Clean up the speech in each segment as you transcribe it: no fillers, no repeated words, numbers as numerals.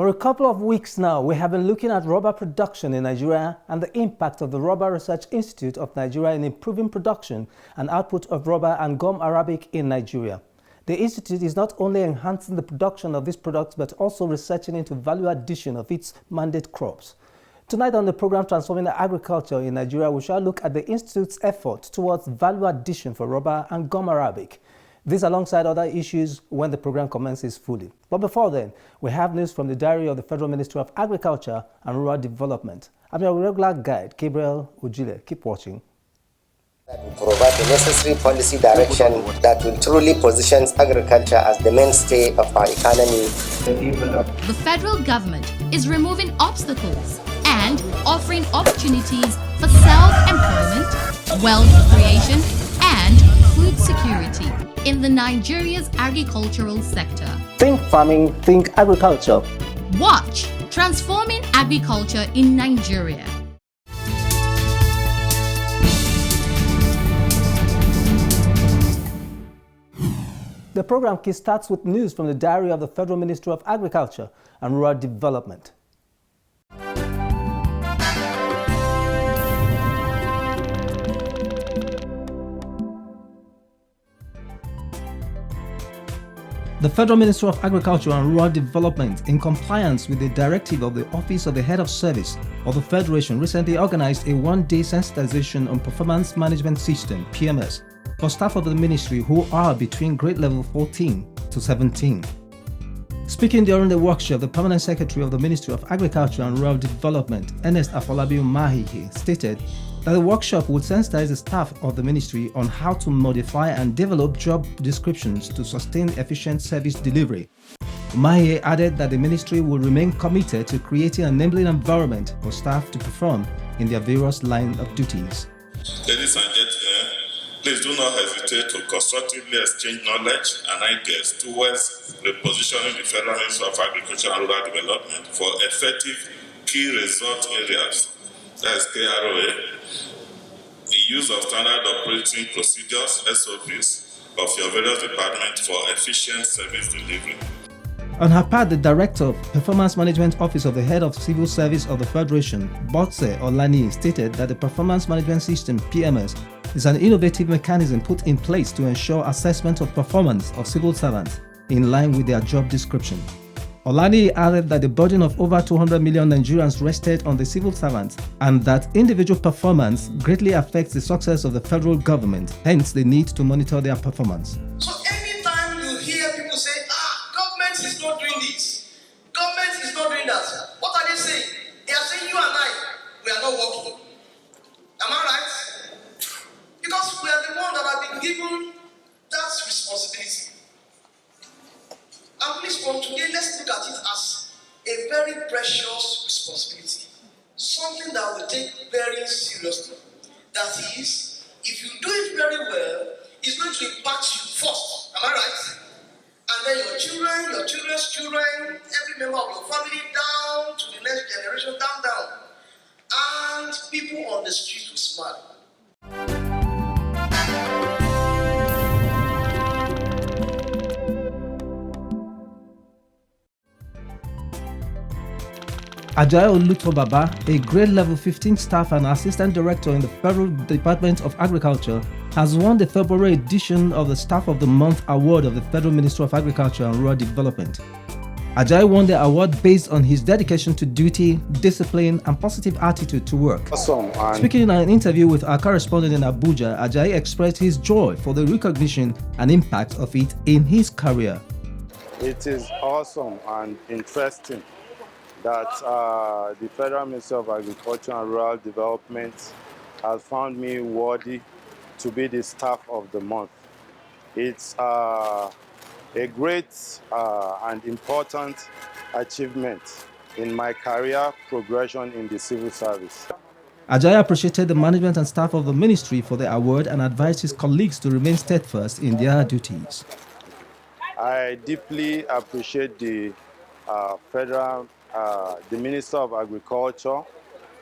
For a couple of weeks now, we have been looking at rubber production in Nigeria and the impact of the Rubber Research Institute of Nigeria in improving production and output of rubber and gum arabic in Nigeria. The institute is not only enhancing the production of these products but also researching into value addition of its mandate crops. Tonight on the program Transforming Agriculture in Nigeria, we shall look at the institute's effort towards value addition for rubber and gum arabic. This alongside other issues when the program commences fully. But before then, we have news from the diary of the Federal Ministry of Agriculture and Rural Development. I'm your regular guide, Gabriel Ujile. Keep watching. Provide the necessary policy direction that will truly position agriculture as the mainstay of our economy. The federal government is removing obstacles and offering opportunities for self-employment, wealth creation, and food security in the Nigeria's agricultural sector. Think farming, think agriculture. Watch Transforming Agriculture in Nigeria. The program key starts with news from the diary of the Federal Ministry of Agriculture and Rural Development. The Federal Ministry of Agriculture and Rural Development, in compliance with the directive of the Office of the Head of Service of the Federation, recently organized a one-day sensitization on Performance Management System (PMS) for staff of the ministry who are between grade level 14 to 17. Speaking during the workshop, the Permanent Secretary of the Ministry of Agriculture and Rural Development, Ernest Afolabi Mahihe, stated that the workshop would sensitize the staff of the ministry on how to modify and develop job descriptions to sustain efficient service delivery. Mahihe added that the ministry will remain committed to creating an enabling environment for staff to perform in their various lines of duties. Ladies and gentlemen, please do not hesitate to constructively exchange knowledge and ideas towards repositioning the Federal Ministry of Agriculture and Rural Development for effective key result areas, that is KROA, the use of standard operating procedures, SOPs, of your various departments for efficient service delivery. On her part, the Director of Performance Management Office of the Head of Civil Service of the Federation, Botse Olani, stated that the Performance Management System (PMS) is an innovative mechanism put in place to ensure assessment of performance of civil servants in line with their job description. Olani added that the burden of over 200 million Nigerians rested on the civil servants and that individual performance greatly affects the success of the federal government, hence the need to monitor their performance. So anytime you hear people say, government is not doing this, government is not doing that, what are they saying? They are saying you and I, we are not working. Am I right? Because we are the ones that have been given that responsibility. And please, from today, let's look at it as a very precious responsibility. Something that we take very seriously. That is, if you do it very well, it's going to impact you first. Am I right? And then your children, your children's children, every member of your family, down to the next generation, down. And people on the street will smile. Ajayi Olutobaba, a grade level 15 staff and assistant director in the Federal Department of Agriculture, has won the February edition of the Staff of the Month award of the Federal Ministry of Agriculture and Rural Development. Ajayi won the award based on his dedication to duty, discipline, and positive attitude to work. Awesome. Speaking in an interview with our correspondent in Abuja, Ajayi expressed his joy for the recognition and impact of it in his career. It is awesome and interesting that the Federal Ministry of Agriculture and Rural Development has found me worthy to be the Staff of the Month. It's a great and important achievement in my career progression in the civil service. Ajayi appreciated the management and staff of the ministry for the award and advised his colleagues to remain steadfast in their duties. I deeply appreciate the the Minister of Agriculture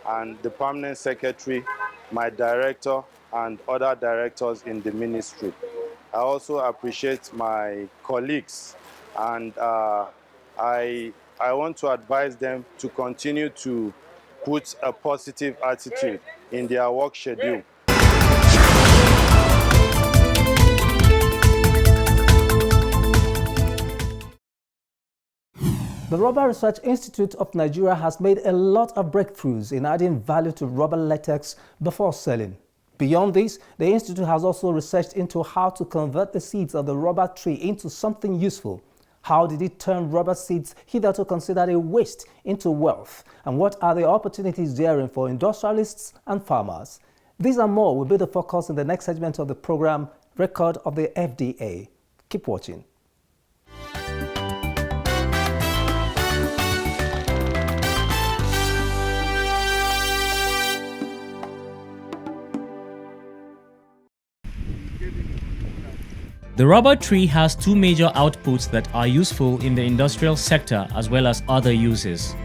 and the Permanent Secretary, my Director, and other directors in the ministry. I also appreciate my colleagues, and I I want to advise them to continue to put a positive attitude in their work schedule. The Rubber Research Institute of Nigeria has made a lot of breakthroughs in adding value to rubber latex before selling. Beyond this, the institute has also researched into how to convert the seeds of the rubber tree into something useful. How did it turn rubber seeds hitherto considered a waste into wealth? And what are the opportunities therein for industrialists and farmers? These and more will be the focus in the next segment of the program, Record of the FDA. Keep watching. The rubber tree has two major outputs that are useful in the industrial sector as well as other uses.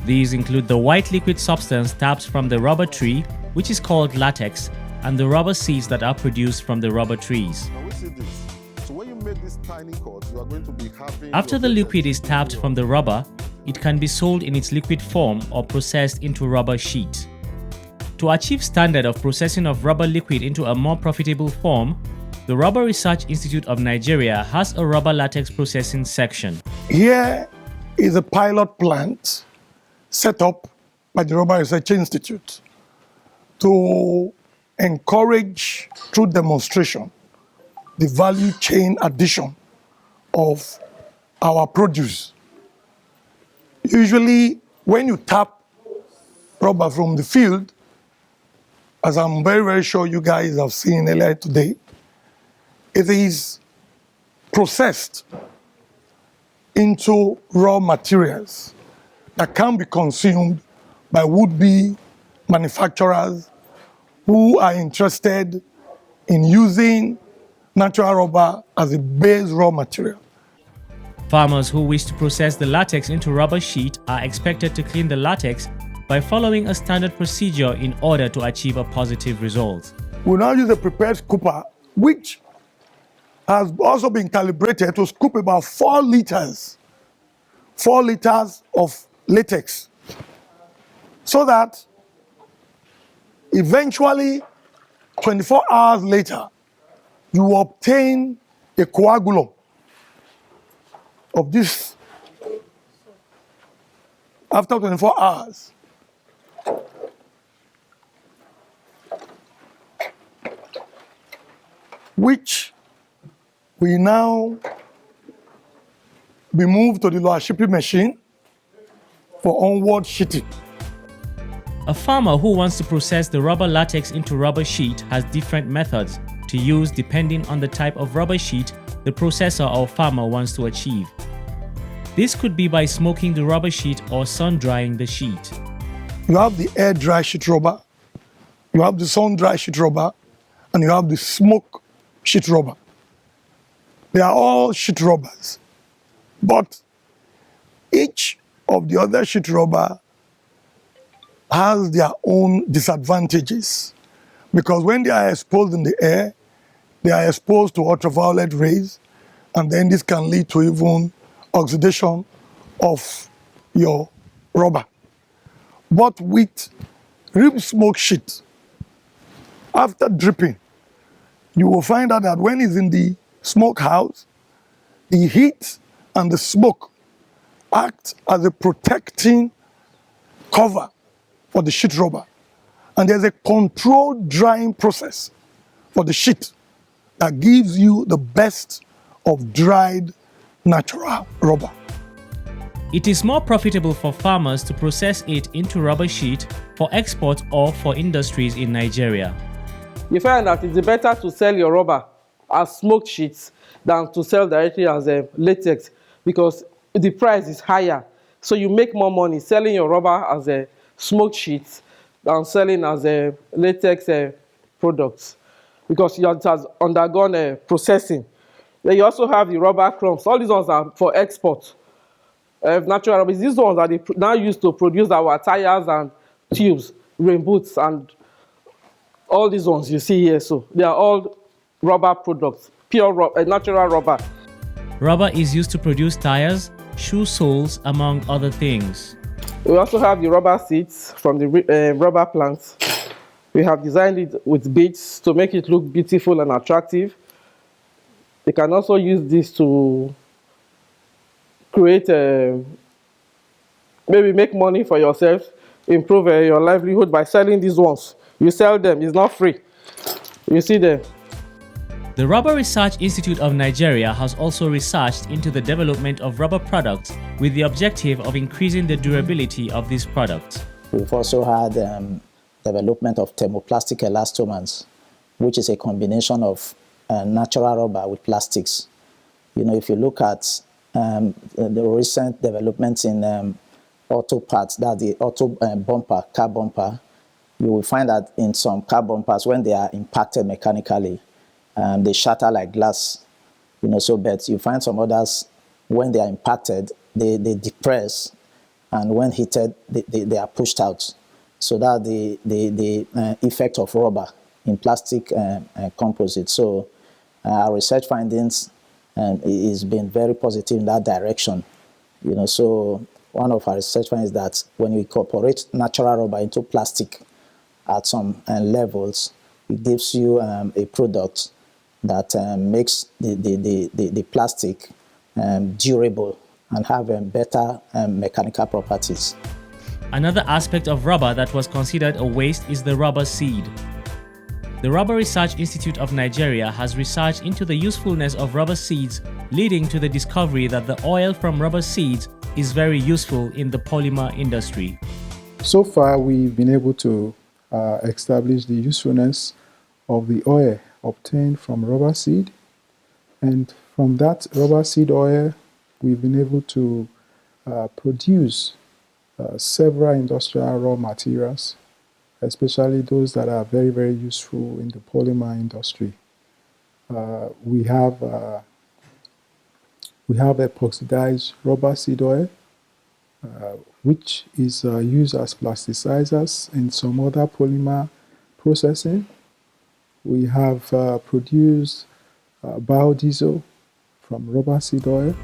These include the white liquid substance tapped from the rubber tree, which is called latex, and the rubber seeds that are produced from the rubber trees. Now we see this. So when you make this tiny cord, you are going to be having... After the liquid is tapped from the rubber, it can be sold in its liquid form or processed into rubber sheet. To achieve standard of processing of rubber liquid into a more profitable form, the Rubber Research Institute of Nigeria has a rubber latex processing section. Here is a pilot plant set up by the Rubber Research Institute to encourage, through demonstration, the value chain addition of our produce. Usually, when you tap rubber from the field, as I'm very, very sure you guys have seen earlier today, it is processed into raw materials that can be consumed by would-be manufacturers who are interested in using natural rubber as a base raw material. Farmers who wish to process the latex into rubber sheet are expected to clean the latex by following a standard procedure in order to achieve a positive result. We now use a prepared scooper, which has also been calibrated to scoop about 4 liters of latex, so that eventually 24 hours later you obtain a coagulum of this. After 24 hours, which we now be moved to the lower shipping machine for onward sheeting. A farmer who wants to process the rubber latex into rubber sheet has different methods to use depending on the type of rubber sheet the processor or farmer wants to achieve. This could be by smoking the rubber sheet or sun drying the sheet. You have the air dry sheet rubber, you have the sun dry sheet rubber, and you have the smoke sheet rubber. They are all sheet rubbers, but each of the other sheet rubber has their own disadvantages, because when they are exposed in the air, they are exposed to ultraviolet rays, and then this can lead to even oxidation of your rubber. But with rib smoke sheet, after dripping, you will find out that when it's in the smokehouse, the heat and the smoke act as a protecting cover for the sheet rubber. And there's a controlled drying process for the sheet that gives you the best of dried natural rubber. It is more profitable for farmers to process it into rubber sheet for export or for industries in Nigeria. You find that it's better to sell your rubber as smoked sheets than to sell directly as a latex, because the price is higher. So you make more money selling your rubber as a smoked sheet than selling as a latex product, because it has undergone processing. Then you also have the rubber crumbs. All these ones are for export. Natural rubber. These ones are now used to produce our tires and tubes, rain boots, and all these ones you see here. So they are all rubber products, pure rubber, natural rubber. Rubber is used to produce tires, shoe soles, among other things. We also have the rubber seats from the rubber plants. We have designed it with beads to make it look beautiful and attractive. You can also use this to create, maybe make money for yourself, improve your livelihood by selling these ones. You sell them, it's not free. You see them. The Rubber Research Institute of Nigeria has also researched into the development of rubber products with the objective of increasing the durability of these products. We've also had development of thermoplastic elastomers, which is a combination of natural rubber with plastics. If you look at the recent developments in auto parts, that's the auto bumper, car bumper, you will find that in some car bumpers, when they are impacted mechanically, they shatter like glass, but you find some others, when they are impacted, they depress, and when heated, they are pushed out. So that's the effect of rubber in plastic composite. So our research findings is been very positive in that direction. So one of our research findings is that when you incorporate natural rubber into plastic at some levels, it gives you a product that makes the plastic durable and have better mechanical properties. Another aspect of rubber that was considered a waste is the rubber seed. The Rubber Research Institute of Nigeria has researched into the usefulness of rubber seeds, leading to the discovery that the oil from rubber seeds is very useful in the polymer industry. So far, we've been able to establish the usefulness of the oil obtained from rubber seed, and from that rubber seed oil, we've been able to produce several industrial raw materials, especially those that are very, very useful in the polymer industry. We have epoxidized rubber seed oil, which is used as plasticizers in some other polymer processing. We have produced biodiesel from rubber seed oil.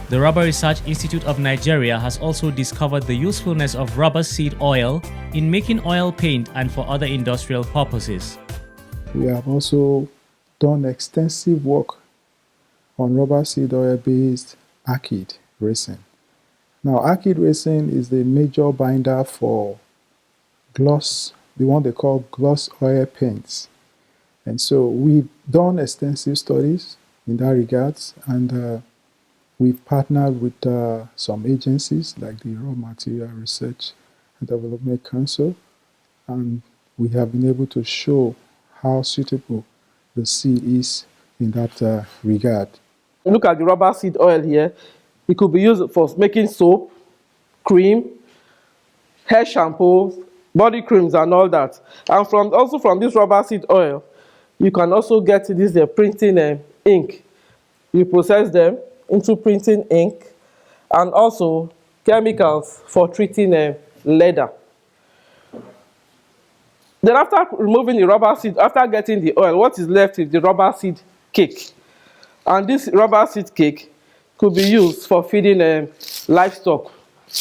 The Rubber Research Institute of Nigeria has also discovered the usefulness of rubber seed oil in making oil paint and for other industrial purposes. We have also done extensive work on rubber seed oil-based acid resin. Now, acid resin is the major binder for gloss, the one they call gloss oil paints. And so we've done extensive studies in that regards, and we've partnered with some agencies like the Raw Material Research and Development Council, and we have been able to show how suitable the seed is in that regard. Look at the rubber seed oil here. It could be used for making soap, cream, hair shampoo, body creams, and all that. And also from this rubber seed oil, you can also get this printing ink. You process them into printing ink, and also chemicals for treating leather. Then after removing the rubber seed, after getting the oil, what is left is the rubber seed cake. And this rubber seed cake could be used for feeding livestock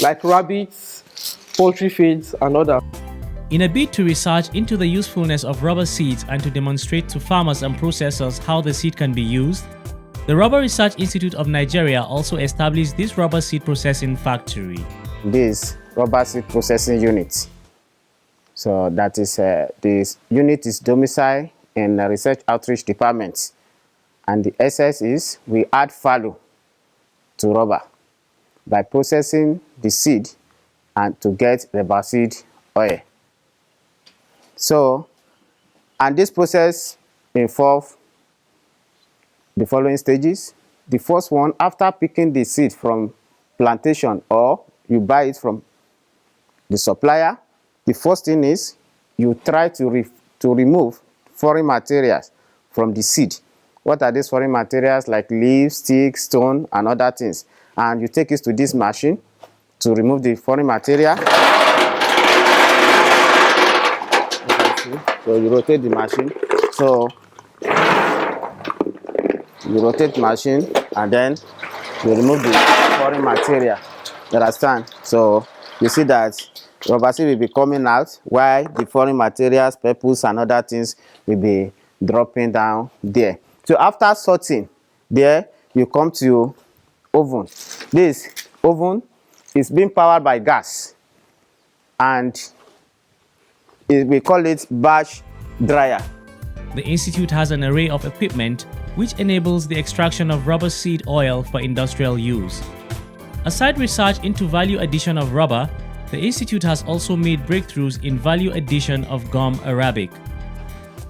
like rabbits, poultry feeds, and others. In a bid to research into the usefulness of rubber seeds and to demonstrate to farmers and processors how the seed can be used, the Rubber Research Institute of Nigeria also established this rubber seed processing factory. This rubber seed processing unit. So that is, this unit is domiciled in the Research Outreach Department. And the essence is we add value to rubber by processing the seed and to get rubber seed oil. So, and this process involves the following stages. The first one, after picking the seed from plantation or you buy it from the supplier, the first thing is you try to remove foreign materials from the seed. What are these foreign materials? Like leaves, sticks, stone, and other things. And you take it to this machine to remove the foreign material. So you rotate the machine. So you rotate the machine, and then you remove the foreign material. You understand? So you see that rubber seed will be coming out while the foreign materials, purples and other things will be dropping down there. So after sorting there, you come to oven. This oven is being powered by gas, and we call it batch dryer. The institute has an array of equipment which enables the extraction of rubber seed oil for industrial use. Aside research into value addition of rubber, the institute has also made breakthroughs in value addition of gum arabic.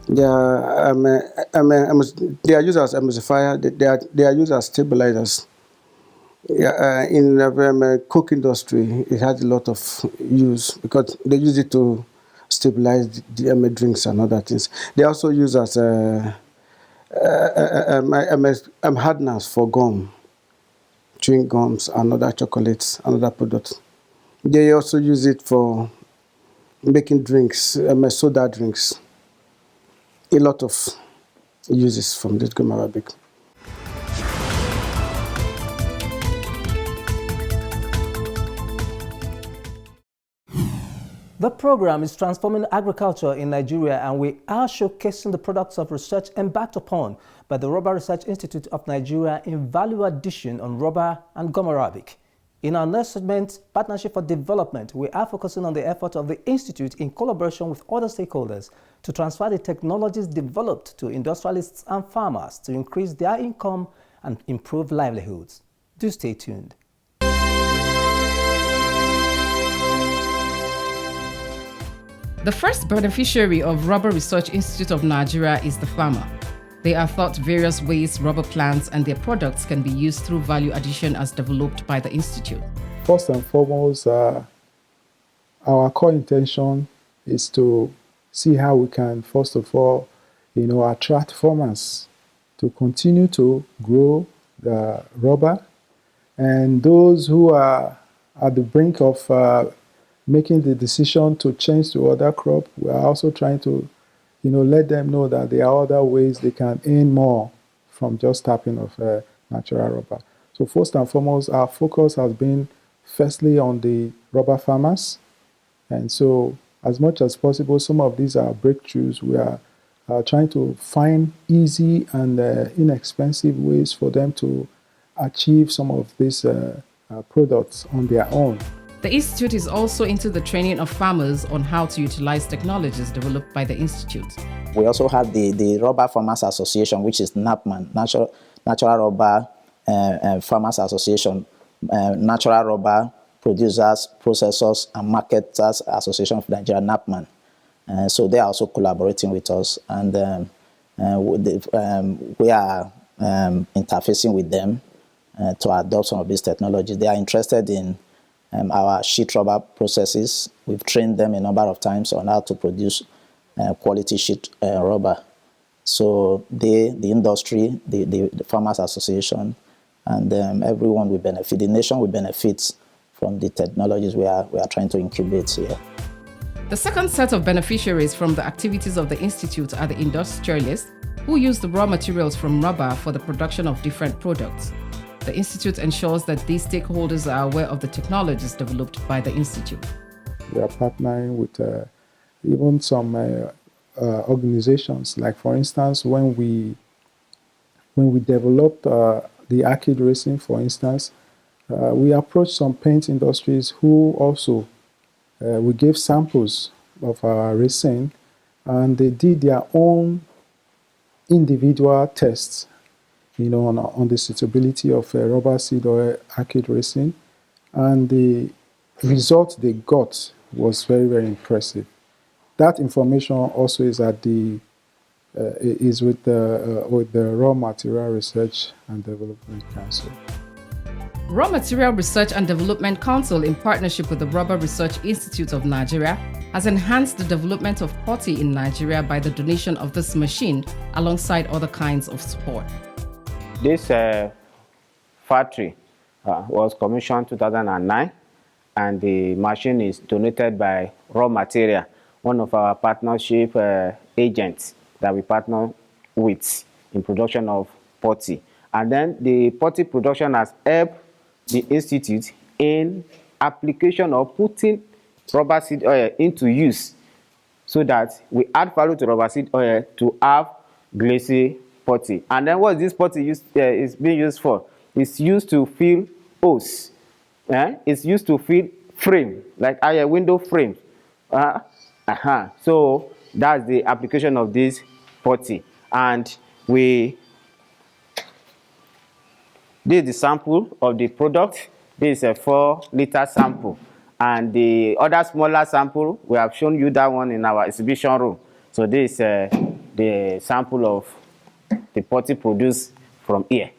They are used as emulsifier. They are used as stabilizers. In the cook industry, it has a lot of use because they use it to stabilize the drinks and other things. They also use as hardeners for gum, chewing gums and other chocolates and other products. They also use it for making drinks, soda drinks. A lot of uses from this gum arabic. The program is transforming agriculture in Nigeria, and we are showcasing the products of research embarked upon by the Rubber Research Institute of Nigeria in value addition on rubber and gum arabic. In our next segment, Partnership for Development, we are focusing on the effort of the Institute in collaboration with other stakeholders to transfer the technologies developed to industrialists and farmers to increase their income and improve livelihoods. Do stay tuned. The first beneficiary of Rubber Research Institute of Nigeria is the farmer. They are taught various ways rubber plants and their products can be used through value addition as developed by the Institute. First and foremost, our core intention is to see how we can, first of all, attract farmers to continue to grow the rubber, and those who are at the brink of making the decision to change to other crop, we are also trying to let them know that there are other ways they can earn more from just tapping of natural rubber. So first and foremost, our focus has been firstly on the rubber farmers. And so as much as possible, some of these are breakthroughs. We are trying to find easy and inexpensive ways for them to achieve some of these products on their own. The Institute is also into the training of farmers on how to utilize technologies developed by the Institute. We also have the Rubber Farmers Association, which is NAPMAN, Natural Rubber Farmers Association, Natural Rubber Producers, Processors and Marketers Association of Nigeria, NAPMAN. So they are also collaborating with us, and we are interfacing with them to adopt some of these technologies. They are interested in our sheet rubber processes. We've trained them a number of times on how to produce quality sheet rubber. So the industry, the Farmers Association, and everyone will benefit. The nation will benefit from the technologies we are trying to incubate here. The second set of beneficiaries from the activities of the Institute are the industrialists who use the raw materials from rubber for the production of different products. The Institute ensures that these stakeholders are aware of the technologies developed by the Institute. We are partnering with even some organizations. Like for instance, when we developed the arcade racing, for instance, we approached some paint industries who also, we gave samples of our racing, and they did their own individual tests on the suitability of rubber seed oil arcade racing, and the result they got was very, very impressive. That information also is at the with the Raw Material Research and Development Council. Raw Material Research and Development Council, in partnership with the Rubber Research Institute of Nigeria, has enhanced the development of putty in Nigeria by the donation of this machine alongside other kinds of support. This factory was commissioned in 2009, and the machine is donated by Raw Material, one of our partnership agents that we partner with in production of putty. And then the putty production has helped the institute in application or putting rubber seed oil into use, so that we add value to rubber seed oil to have glacis putty. And then what is this putty is being used for? It's used to fill hose. It's used to fill frame, like a window frame. So that's the application of this putty. And this is the sample of the product. This is a 4-liter sample. And the other smaller sample, we have shown you that one in our exhibition room. So this is the sample of the putty produced from here.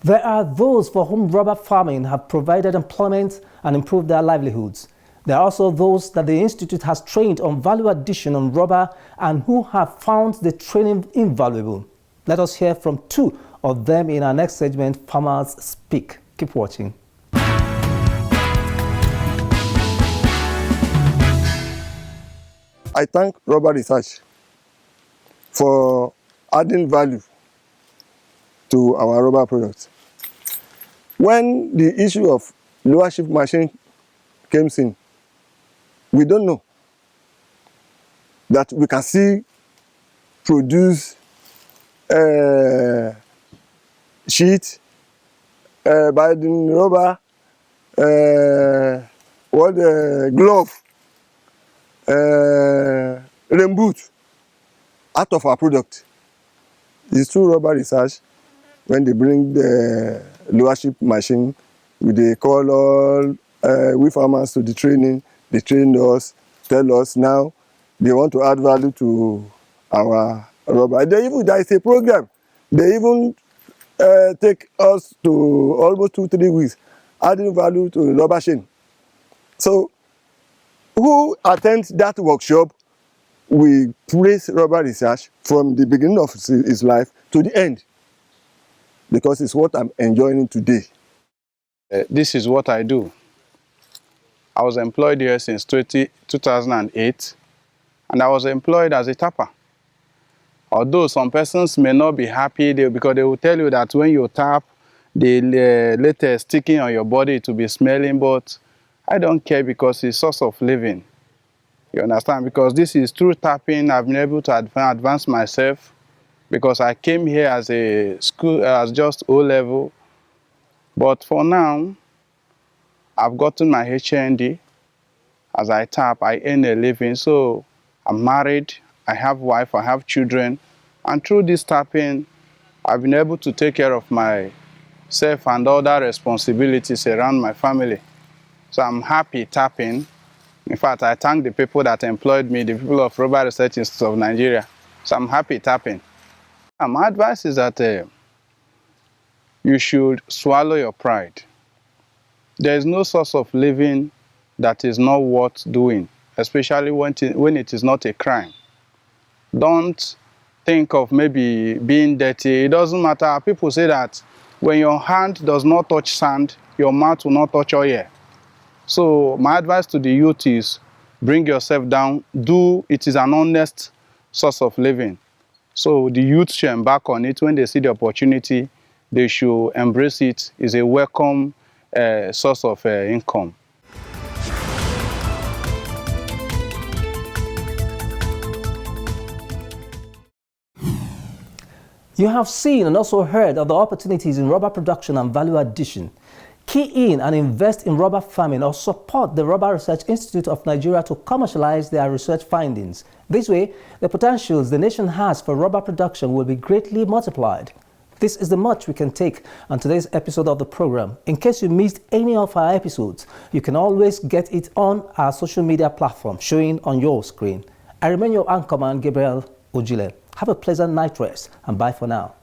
There are those for whom rubber farming have provided employment and improved their livelihoods. There are also those that the Institute has trained on value addition on rubber and who have found the training invaluable. Let us hear from 2 of them in our next segment, Farmers Speak. Keep watching. I thank Rubber Research for adding value to our rubber products. When the issue of lower shift machine came in, we don't know that we can still produce sheet, binding rubber, glove, rain boot out of our product. It's through Rubber Research. When they bring the lower shift machine, they call all we farmers to the training. They train us, tell us now they want to add value to our rubber. There is a program. They even take us to almost 2-3 weeks, adding value to the rubber chain. So, who attends that workshop, we praise Rubber Research from the beginning of his life to the end, because it's what I'm enjoying today. This is what I do. I was employed here since 2008, and I was employed as a tapper. Although some persons may not be happy because they will tell you that when you tap, the latex sticking on your body to be smelling, but I don't care because it's source of living. You understand? Because this is through tapping I've been able to advance myself, because I came here as a school, as just O-level. But for now, I've gotten my HND. As I tap, I earn a living. So I'm married, I have a wife, I have children. And through this tapping, I've been able to take care of myself and other responsibilities around my family. So I'm happy tapping. In fact, I thank the people that employed me, the people of Rubber Research Institute of Nigeria. So I'm happy tapping. And my advice is that you should swallow your pride. There is no source of living that is not worth doing, especially when it is not a crime. Don't think of maybe being dirty. It doesn't matter. People say that when your hand does not touch sand, your mouth will not touch oil. So my advice to the youth is bring yourself down. It is an honest source of living. So the youth should embark on it. When they see the opportunity, they should embrace it. It's a welcome source of income. You have seen and also heard of the opportunities in rubber production and value addition. Key in and invest in rubber farming or support the Rubber Research Institute of Nigeria to commercialize their research findings. This way, the potentials the nation has for rubber production will be greatly multiplied. This is the much we can take on today's episode of the program. In case you missed any of our episodes, you can always get it on our social media platform showing on your screen. I remain your anchorman, Gabriel Ojile. Have a pleasant night rest and bye for now.